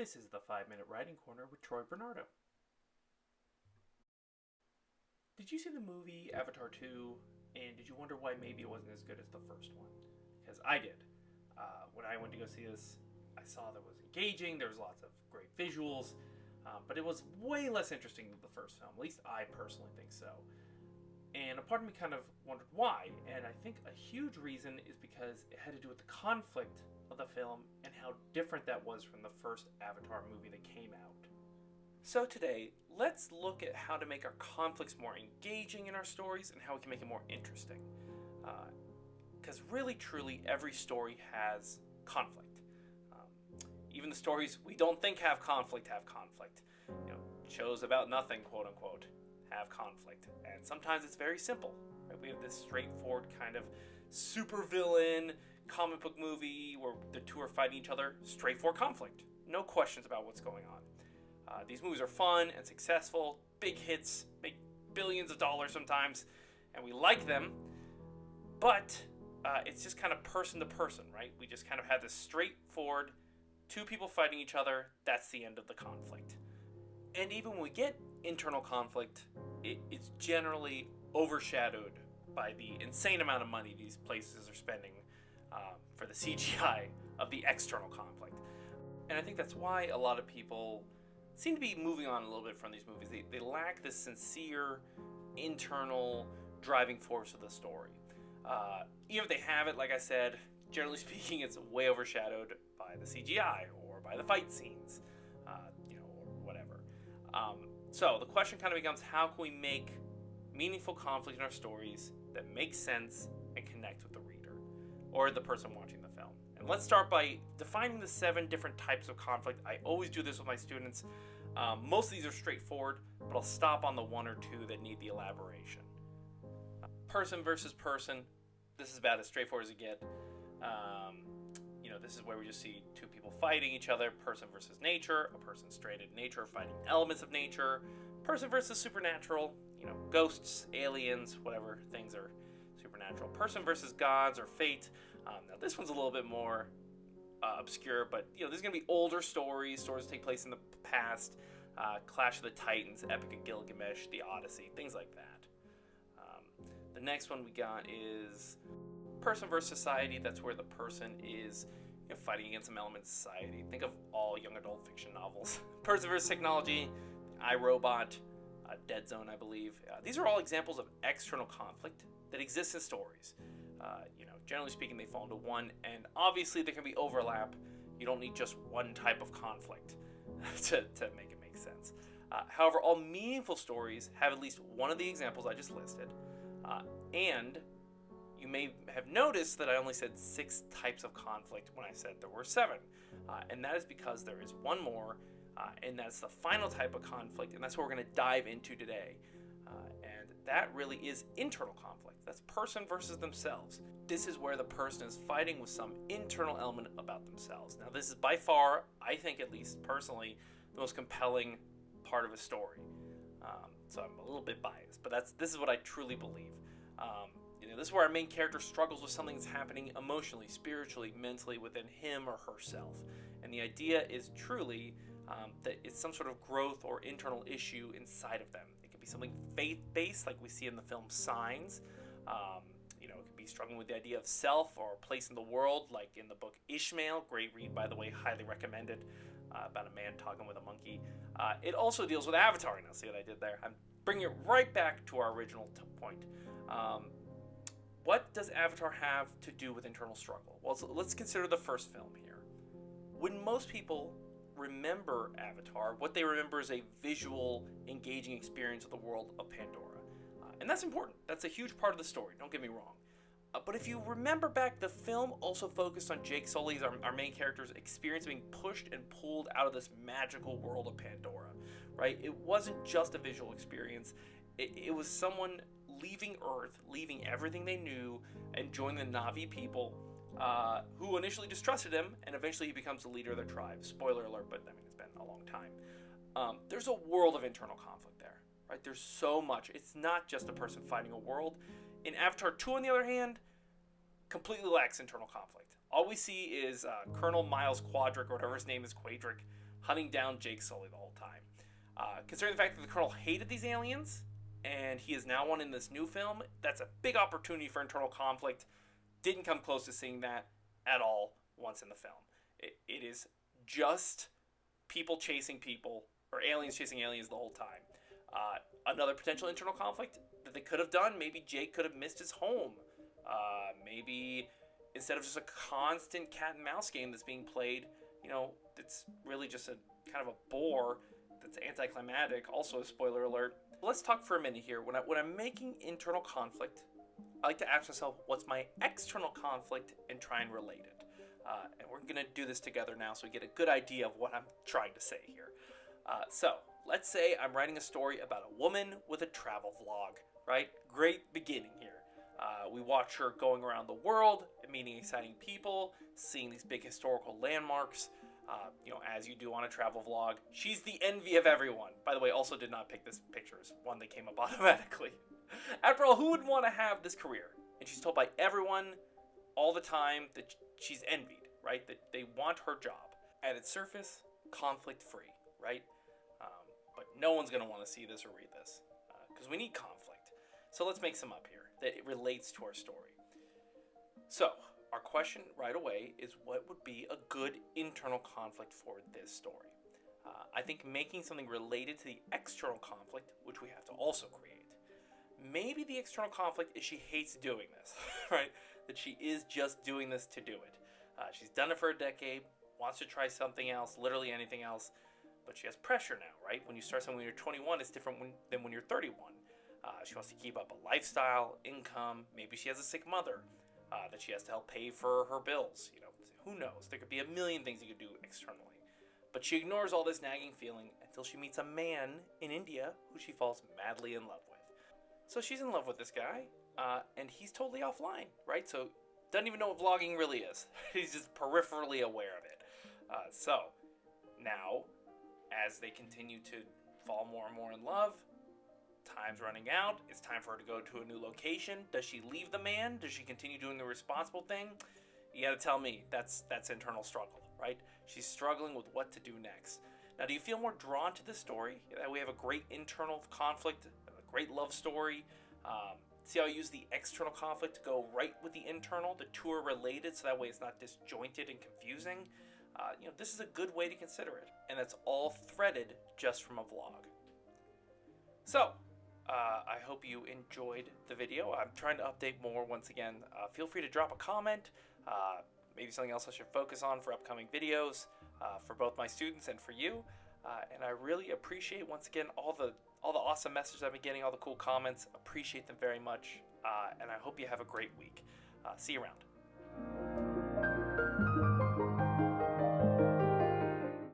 This is the 5 Minute Writing Corner with Troy Bernardo. Did you see the movie Avatar 2, and did you wonder why maybe it wasn't as good as the first one? Because I did. When I went to go see this, I saw that it was engaging, there was lots of great visuals, but it was way less interesting than the first film. At least I personally think so. And a part of me kind of wondered why, and I think a huge reason is because it had to do with the conflict of the film and how different that was from the first Avatar movie that came out. So today, let's look at how to make our conflicts more engaging in our stories and how we can make it more interesting. Because really, truly, every story has conflict. Even the stories we don't think have conflict. Shows about nothing, quote unquote, have conflict. And sometimes it's very simple. Right? We have this straightforward kind of supervillain comic book movie where the two are fighting each other. Straightforward conflict. No questions about what's going on. These movies are fun and successful, big hits, make billions of dollars sometimes, and we like them, but it's just kind of person to person, right? We just kind of have this straightforward, two people fighting each other, that's the end of the conflict. And even when we get internal conflict, it's generally overshadowed by the insane amount of money these places are spending for the CGI of the external conflict. And I think that's why a lot of people seem to be moving on a little bit from these movies. They lack this sincere, internal driving force of the story. Even if they have it, like I said, generally speaking, it's way overshadowed by the CGI or by the fight scenes, or whatever. So the question kind of becomes, how can we make meaningful conflict in our stories that make sense and connect with the reader or the person watching the film? And let's start by defining the 7 different types of conflict. I always do this with my students. Most of these are straightforward, but I'll stop on the 1 or 2 that need the elaboration. Person versus person. This is about as straightforward as it gets. This is where we just see two people fighting each other. Person versus nature. A person straight in nature fighting elements of nature. Person versus supernatural. Ghosts, aliens, whatever things are supernatural. Person versus gods or fate. Now this one's a little bit more obscure, but there's going to be older stories that take place in the past. Clash of the Titans, Epic of Gilgamesh, the Odyssey, things like that. The next one we got is person versus society. That's where the person is fighting against some element of society. Think of all young adult fiction novels. Person versus technology, iRobot, Dead Zone, I believe. These are all examples of external conflict that exists in stories. Generally speaking, they fall into one, and obviously there can be overlap. You don't need just one type of conflict to make it make sense. However, all meaningful stories have at least one of the examples I just listed, and you may have noticed that I only said 6 types of conflict when I said there were 7, and that is because there is one more, and that's the final type of conflict, and that's what we're going to dive into today. And that really is internal conflict. That's person versus themselves. This is where the person is fighting with some internal element about themselves. Now, this is by far, I think at least personally, the most compelling part of a story. So I'm a little bit biased, but this is what I truly believe. This is where our main character struggles with something that's happening emotionally, spiritually, mentally within him or herself. And the idea is truly that it's some sort of growth or internal issue inside of them. It could be something faith-based, like we see in the film Signs. It could be struggling with the idea of self or place in the world, like in the book Ishmael. Great read, by the way, highly recommended, about a man talking with a monkey. It also deals with Avatar. Now, see what I did there? I'm bringing it right back to our original point. What does Avatar have to do with internal struggle? Well, let's consider the first film here. When most people remember Avatar, what they remember is a visual, engaging experience of the world of Pandora. And that's important. That's a huge part of the story, don't get me wrong. But if you remember back, the film also focused on Jake Sully's, our main character's experience being pushed and pulled out of this magical world of Pandora, right? It wasn't just a visual experience. It was someone leaving Earth, leaving everything they knew, and joining the Na'vi people, who initially distrusted him, and eventually he becomes the leader of their tribe. Spoiler alert, but it's been a long time. There's a world of internal conflict there, right? There's so much. It's not just a person fighting a world. In Avatar 2, on the other hand, completely lacks internal conflict. All we see is Colonel Miles Quadric, or whatever his name is, hunting down Jake Sully the whole time. Considering the fact that the Colonel hated these aliens, and he is now one in this new film, that's a big opportunity for internal conflict. Didn't come close to seeing that at all once in the film. It is just people chasing people, or aliens chasing aliens the whole time. Another potential internal conflict that they could have done, maybe Jake could have missed his home. Maybe instead of just a constant cat and mouse game that's being played, it's really just a kind of a bore that's anticlimactic. Also, a spoiler alert. Let's talk for a minute here. When I'm making internal conflict, I like to ask myself, what's my external conflict, and try and relate it. And we're going to do this together now so we get a good idea of what I'm trying to say here. So, let's say I'm writing a story about a woman with a travel vlog, right? Great beginning here. We watch her going around the world, meeting exciting people, seeing these big historical landmarks, as you do on a travel vlog. She's the envy of everyone. By the way, also did not pick this picture as one that came up automatically. After all, who would want to have this career? And she's told by everyone all the time that she's envied, right? That they want her job. At its surface, conflict-free, right? But no one's going to want to see this or read this because we need conflict. So let's make some up here that it relates to our story. So, our question right away is, what would be a good internal conflict for this story? I think making something related to the external conflict, which we have to also create. Maybe the external conflict is she hates doing this, right? That she is just doing this to do it. She's done it for a decade, wants to try something else, literally anything else, but she has pressure now, right? When you start something when you're 21, it's different than when you're 31. She wants to keep up a lifestyle, income, maybe she has a sick mother that she has to help pay for her bills. Who knows? There could be a million things you could do externally. But she ignores all this nagging feeling until she meets a man in India who she falls madly in love with. So she's in love with this guy, and he's totally offline, right? So doesn't even know what vlogging really is. He's just peripherally aware of it. So now, as they continue to fall more and more in love, time's running out. It's time for her to go to a new location. Does she leave the man? Does she continue doing the responsible thing? You gotta tell me. That's internal struggle, right? She's struggling with what to do next. Now, do you feel more drawn to this story? We have a great internal conflict, a great love story. See how I use the external conflict to go right with the internal? The two are related, so that way it's not disjointed and confusing. This is a good way to consider it. And that's all threaded just from a vlog. So, I hope you enjoyed the video. I'm trying to update more once again. Feel free to drop a comment. Maybe something else I should focus on for upcoming videos for both my students and for you. And I really appreciate, once again, all the awesome messages I've been getting, all the cool comments. Appreciate them very much. And I hope you have a great week. See you around.